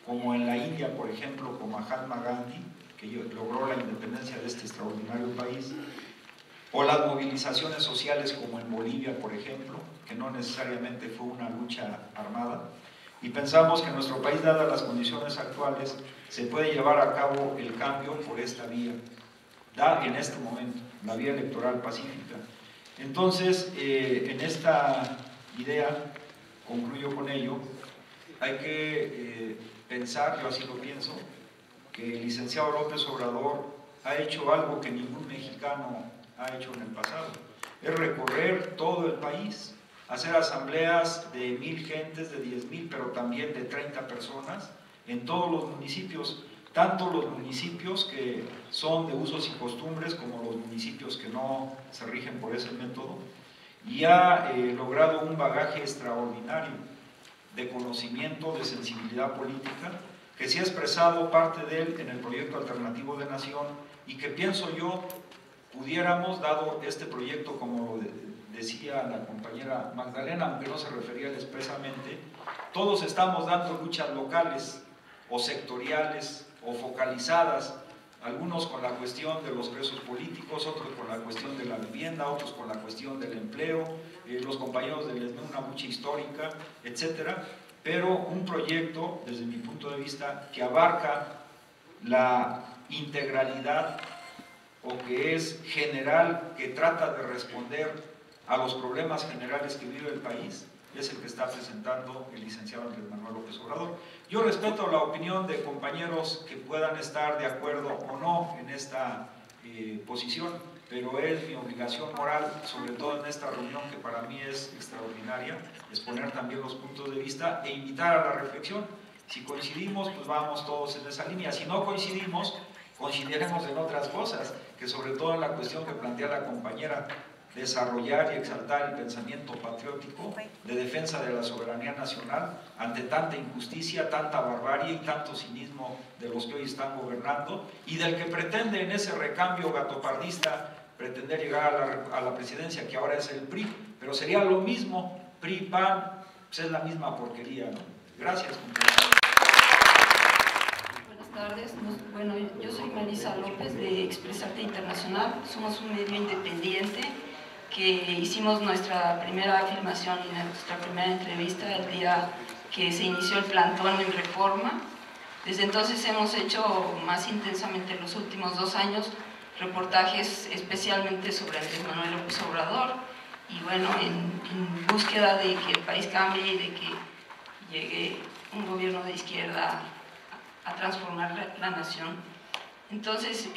como en la India, por ejemplo, con Mahatma Gandhi, que logró la independencia de este extraordinario país, o las movilizaciones sociales como en Bolivia, por ejemplo, que no necesariamente fue una lucha armada. Y pensamos que en nuestro país, dadas las condiciones actuales, se puede llevar a cabo el cambio por esta vía, en este momento, la vía electoral pacífica. Entonces, en esta idea, concluyo con ello, hay que pensar, yo así lo pienso, que el licenciado López Obrador ha hecho algo que ningún mexicano ha hecho en el pasado, es recorrer todo el país, hacer asambleas de 1000 gentes, de 10,000, pero también de 30 personas en todos los municipios, tanto los municipios que son de usos y costumbres como los municipios que no se rigen por ese método, y ha logrado un bagaje extraordinario de conocimiento, de sensibilidad política, que se ha expresado parte de él en el proyecto alternativo de nación, y que pienso yo pudiéramos, dado este proyecto, como decía la compañera Magdalena, aunque no se refería expresamente, todos estamos dando luchas locales o sectoriales o focalizadas, algunos con la cuestión de los presos políticos, otros con la cuestión de la vivienda, otros con la cuestión del empleo, los compañeros del ESME, una lucha histórica, etcétera, pero un proyecto, desde mi punto de vista, que abarca la integralidad o que es general, que trata de responder a los problemas generales que vive el país, es el que está presentando el licenciado Andrés Manuel López Obrador. Yo respeto la opinión de compañeros que puedan estar de acuerdo o no en esta posición, pero es mi obligación moral, sobre todo en esta reunión que para mí es extraordinaria, exponer también los puntos de vista e invitar a la reflexión. Si coincidimos, pues vamos todos en esa línea. Si no coincidimos, consideremos en otras cosas, que sobre todo en la cuestión que plantea la compañera, desarrollar y exaltar el pensamiento patriótico de defensa de la soberanía nacional ante tanta injusticia, tanta barbarie y tanto cinismo de los que hoy están gobernando, y del que pretende en ese recambio gatopardista pretender llegar a la presidencia, que ahora es el PRI, pero sería lo mismo, PRI, PAN, pues es la misma porquería, ¿no? Gracias, compañero. Buenas tardes. Bueno, yo soy Marisa López de Expresarte Internacional. Somos un medio independiente que hicimos nuestra primera filmación y nuestra primera entrevista el día que se inició el plantón en Reforma. Desde entonces hemos hecho más intensamente en los últimos 2 años reportajes especialmente sobre Andrés Manuel López Obrador y bueno, en búsqueda de que el país cambie y de que llegue un gobierno de izquierda a transformar la nación. Entonces,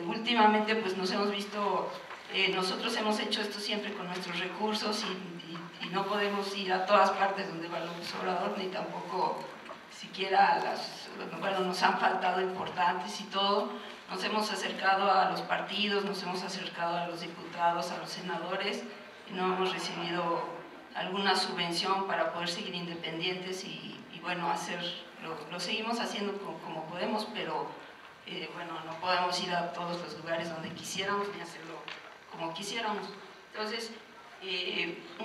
últimamente pues nos hemos visto, nosotros hemos hecho esto siempre con nuestros recursos y no podemos ir a todas partes donde va López Obrador, ni tampoco siquiera nos han faltado importantes y todo. Nos hemos acercado a los partidos, nos hemos acercado a los diputados, a los senadores, y no hemos recibido alguna subvención para poder seguir independientes y bueno, lo seguimos haciendo como podemos, pero bueno, no podemos ir a todos los lugares donde quisiéramos ni hacerlo como quisiéramos. Entonces,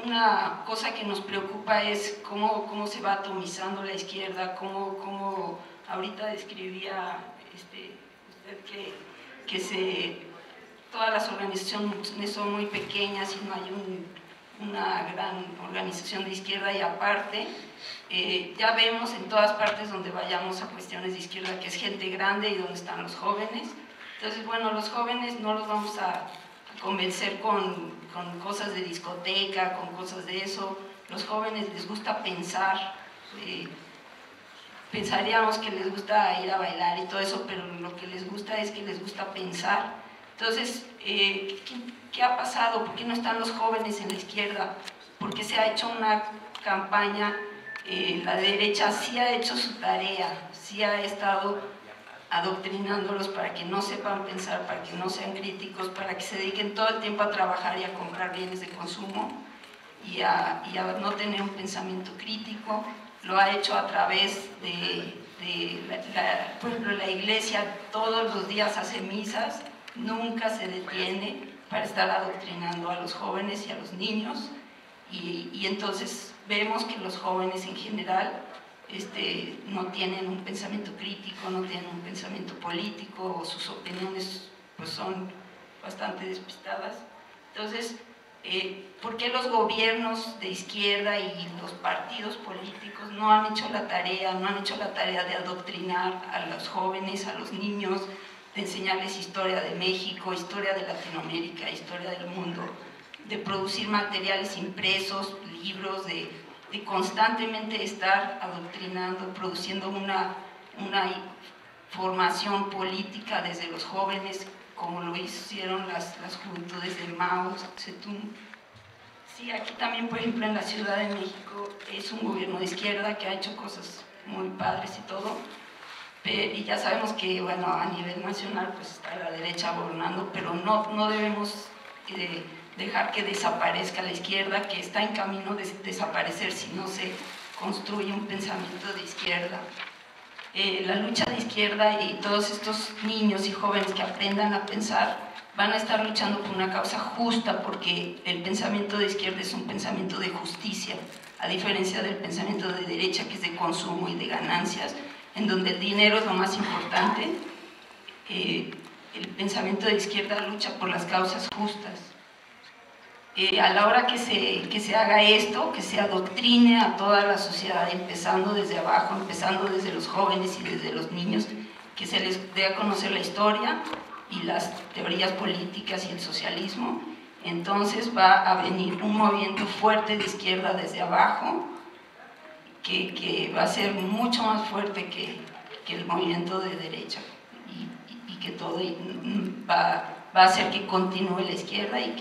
una cosa que nos preocupa es cómo se va atomizando la izquierda, cómo ahorita describía usted que todas las organizaciones son muy pequeñas y no hay una gran organización de izquierda, y aparte ya vemos en todas partes donde vayamos a cuestiones de izquierda que es gente grande y donde están los jóvenes. Entonces, bueno, los jóvenes no los vamos a convencer con cosas de discoteca, con cosas de eso. Los jóvenes les gusta pensar, pensaríamos que les gusta ir a bailar y todo eso, pero lo que les gusta es que les gusta pensar. Entonces, ¿qué ha pasado? ¿Por qué no están los jóvenes en la izquierda? Porque se ha hecho una campaña, la derecha sí ha hecho su tarea, sí ha estado adoctrinándolos para que no sepan pensar, para que no sean críticos, para que se dediquen todo el tiempo a trabajar y a comprar bienes de consumo y a no tener un pensamiento crítico. Lo ha hecho a través por ejemplo, la iglesia todos los días hace misas, nunca se detiene para estar adoctrinando a los jóvenes y a los niños, y entonces vemos que los jóvenes en general no tienen un pensamiento crítico, no tienen un pensamiento político, o sus opiniones pues son bastante despistadas. Entonces, ¿por qué los gobiernos de izquierda y los partidos políticos no han hecho la tarea, de adoctrinar a los jóvenes, a los niños, de enseñarles historia de México, historia de Latinoamérica, historia del mundo, de producir materiales impresos, libros, de constantemente estar adoctrinando, produciendo una formación política desde los jóvenes, como lo hicieron las juventudes de Mao Zedong? Sí, aquí también, por ejemplo, en la Ciudad de México es un gobierno de izquierda que ha hecho cosas muy padres y todo, y ya sabemos que, bueno, a nivel nacional pues está la derecha gobernando, pero no debemos dejar que desaparezca la izquierda, que está en camino de desaparecer si no se construye un pensamiento de izquierda. La lucha de izquierda y todos estos niños y jóvenes que aprendan a pensar van a estar luchando por una causa justa, porque el pensamiento de izquierda es un pensamiento de justicia, a diferencia del pensamiento de derecha, que es de consumo y de ganancias, en donde el dinero es lo más importante. El pensamiento de izquierda lucha por las causas justas. A la hora que se haga esto, que se adoctrine a toda la sociedad, empezando desde abajo, empezando desde los jóvenes y desde los niños, que se les dé a conocer la historia y las teorías políticas y el socialismo, entonces va a venir un movimiento fuerte de izquierda desde abajo, que va a ser mucho más fuerte que el movimiento de derecha, y que todo va a hacer que continúe la izquierda y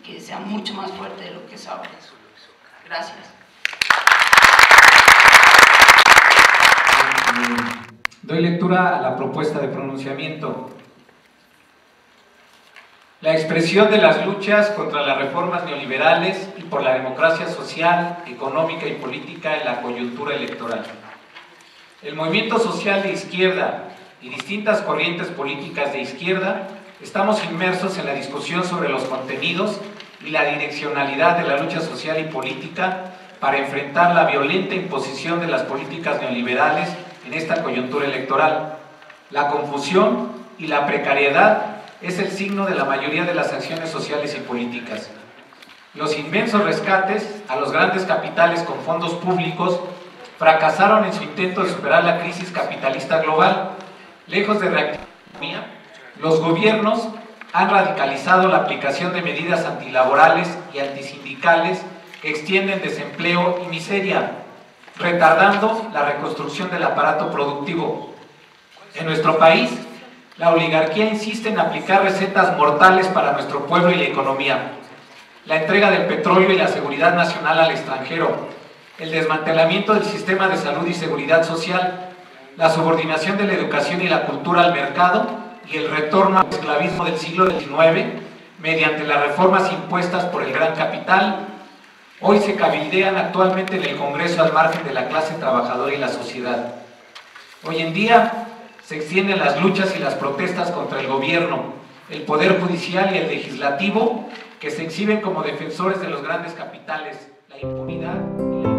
que sea mucho más fuerte de lo que es ahora. Gracias. Doy lectura a la propuesta de pronunciamiento. La expresión de las luchas contra las reformas neoliberales y por la democracia social, económica y política en la coyuntura electoral. El movimiento social de izquierda y distintas corrientes políticas de izquierda Estamos inmersos en la discusión sobre los contenidos y la direccionalidad de la lucha social y política para enfrentar la violenta imposición de las políticas neoliberales en esta coyuntura electoral. La confusión y la precariedad es el signo de la mayoría de las acciones sociales y políticas. Los inmensos rescates a los grandes capitales con fondos públicos fracasaron en su intento de superar la crisis capitalista global. Lejos de reactivar la economía, los gobiernos han radicalizado la aplicación de medidas antilaborales y antisindicales que extienden desempleo y miseria, retardando la reconstrucción del aparato productivo. En nuestro país, la oligarquía insiste en aplicar recetas mortales para nuestro pueblo y la economía. La entrega del petróleo y la seguridad nacional al extranjero, el desmantelamiento del sistema de salud y seguridad social, la subordinación de la educación y la cultura al mercado y el retorno al esclavismo del siglo XIX mediante las reformas impuestas por el gran capital, hoy se cabildean actualmente en el Congreso al margen de la clase trabajadora y la sociedad. Hoy en día se extienden las luchas y las protestas contra el gobierno, el poder judicial y el legislativo, que se exhiben como defensores de los grandes capitales, la impunidad y la